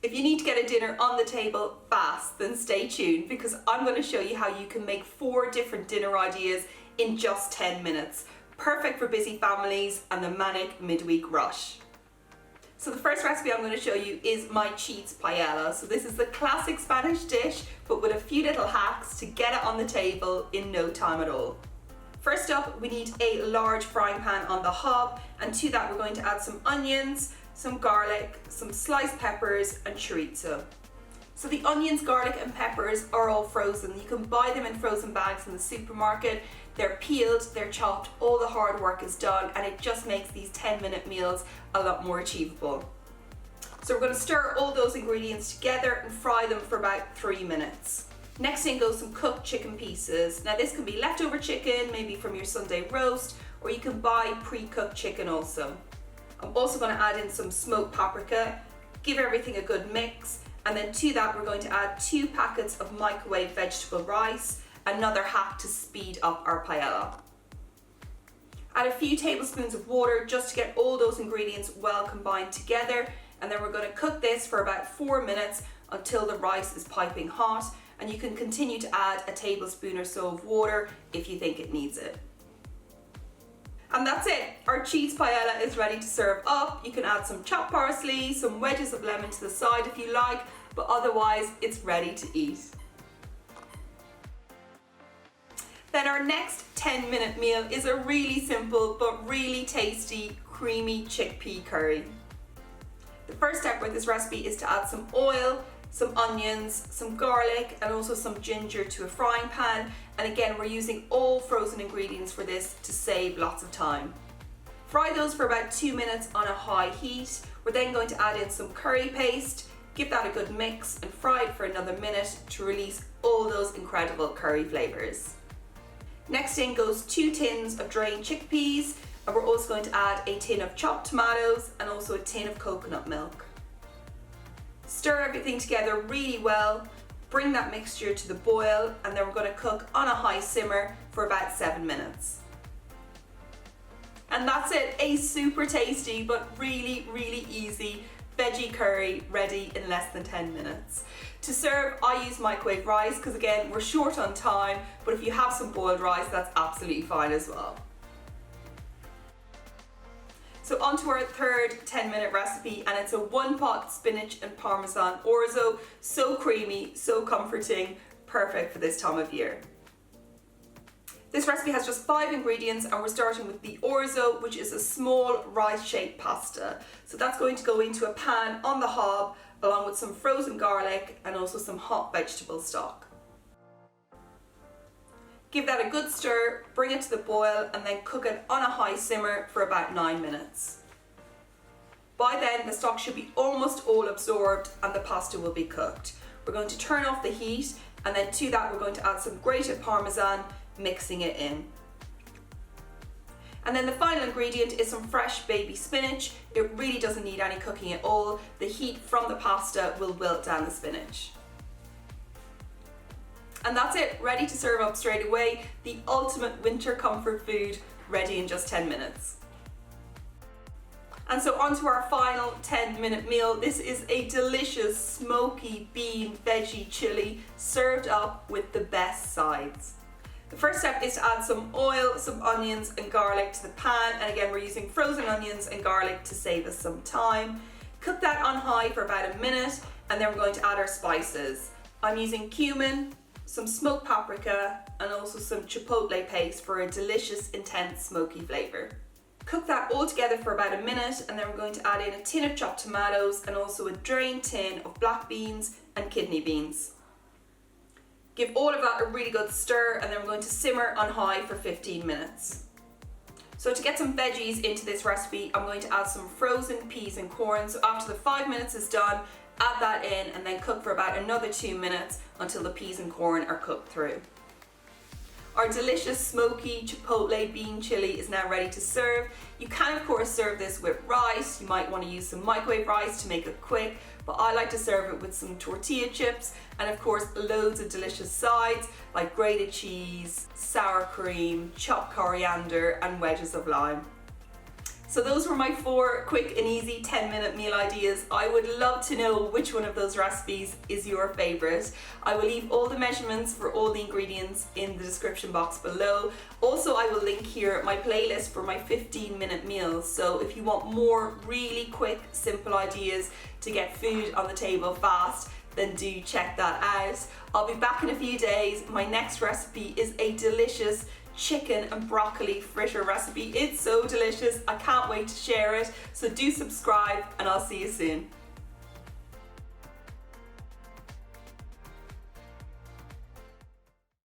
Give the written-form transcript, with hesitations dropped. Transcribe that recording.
If you need to get a dinner on the table fast, then stay tuned because I'm going to show you how you can make 4 different dinner ideas in just 10 minutes. Perfect for busy families and the manic midweek rush. So the first recipe I'm going to show you is my cheese paella. So this is the classic Spanish dish, but with a few little hacks to get it on the table in no time at all. First up, we need a large frying pan on the hob, and to that we're going to add some onions, some garlic, some sliced peppers and chorizo. So the onions, garlic and peppers are all frozen. You can buy them in frozen bags in the supermarket. They're peeled, they're chopped, all the hard work is done, and it just makes these 10-minute meals a lot more achievable. So we're going to stir all those ingredients together and fry them for about 3 minutes. Next in goes some cooked chicken pieces. Now this can be leftover chicken, maybe from your Sunday roast, or you can buy pre-cooked chicken also. I'm also going to add in some smoked paprika, give everything a good mix, and then to that we're going to add 2 packets of microwave vegetable rice, another hack to speed up our paella. Add a few tablespoons of water just to get all those ingredients well combined together, and then we're going to cook this for about 4 minutes until the rice is piping hot, and you can continue to add a tablespoon or so of water if you think it needs it. And that's it, our cheese paella is ready to serve up. You can add some chopped parsley, some wedges of lemon to the side if you like, but otherwise it's ready to eat. Then our next 10-minute meal is a really simple but really tasty creamy chickpea curry. The first step with this recipe is to add some oil, some onions, some garlic and also some ginger to a frying pan, and again we're using all frozen ingredients for this to save lots of time. Fry those for about 2 minutes on a high heat. We're then going to add in some curry paste, give that a good mix and fry it for another minute to release all those incredible curry flavours. Next in goes 2 tins of drained chickpeas, and we're also going to add a tin of chopped tomatoes and also a tin of coconut milk. Stir everything together really well, bring that mixture to the boil, and then we're going to cook on a high simmer for about 7 minutes. And that's it, a super tasty but really easy veggie curry ready in less than 10 minutes. To serve, I use microwave rice because again we're short on time, but if you have some boiled rice that's absolutely fine as well. So on to our third 10-minute recipe, and it's a 1-pot spinach and Parmesan Orzo. So creamy, so comforting, perfect for this time of year. This recipe has just 5 ingredients, and we're starting with the Orzo, which is a small rice-shaped pasta. So that's going to go into a pan on the hob along with some frozen garlic and also some hot vegetable stock. Give that a good stir, bring it to the boil and then cook it on a high simmer for about 9 minutes. By then the stock should be almost all absorbed and the pasta will be cooked. We're going to turn off the heat, and then to that we're going to add some grated Parmesan, mixing it in. And then the final ingredient is some fresh baby spinach. It really doesn't need any cooking at all. The heat from the pasta will wilt down the spinach. And that's it, ready to serve up straight away. The ultimate winter comfort food, ready in just 10 minutes. And so on to our final 10-minute meal. This is a delicious smoky bean veggie chili served up with the best sides. The first step is to add some oil, some onions and garlic to the pan, and again we're using frozen onions and garlic to save us some time. Cook that on high for about a minute, and then we're going to add our spices. I'm using cumin, some smoked paprika and also some chipotle paste for a delicious intense smoky flavour. Cook that all together for about a minute, and then we're going to add in a tin of chopped tomatoes and also a drained tin of black beans and kidney beans. Give all of that a really good stir, and then we're going to simmer on high for 15 minutes. So to get some veggies into this recipe, I'm going to add some frozen peas and corn. So after the 5 minutes is done, add that in and then cook for about another 2 minutes until the peas and corn are cooked through. Our delicious smoky chipotle bean chili is now ready to serve. You can of course serve this with rice. You might want to use some microwave rice to make it quick, but I like to serve it with some tortilla chips and of course loads of delicious sides like grated cheese, sour cream, chopped coriander and wedges of lime. So those were my 4 quick and easy 10-minute meal ideas. I would love to know which one of those recipes is your favorite. I will leave all the measurements for all the ingredients in the description box below. Also, I will link here my playlist for my 15-minute meals. So if you want more really quick, simple ideas to get food on the table fast, then do check that out. I'll be back in a few days. My next recipe is a delicious chicken and broccoli fritter recipe. It's so delicious. I can't wait to share it. So do subscribe and I'll see you soon.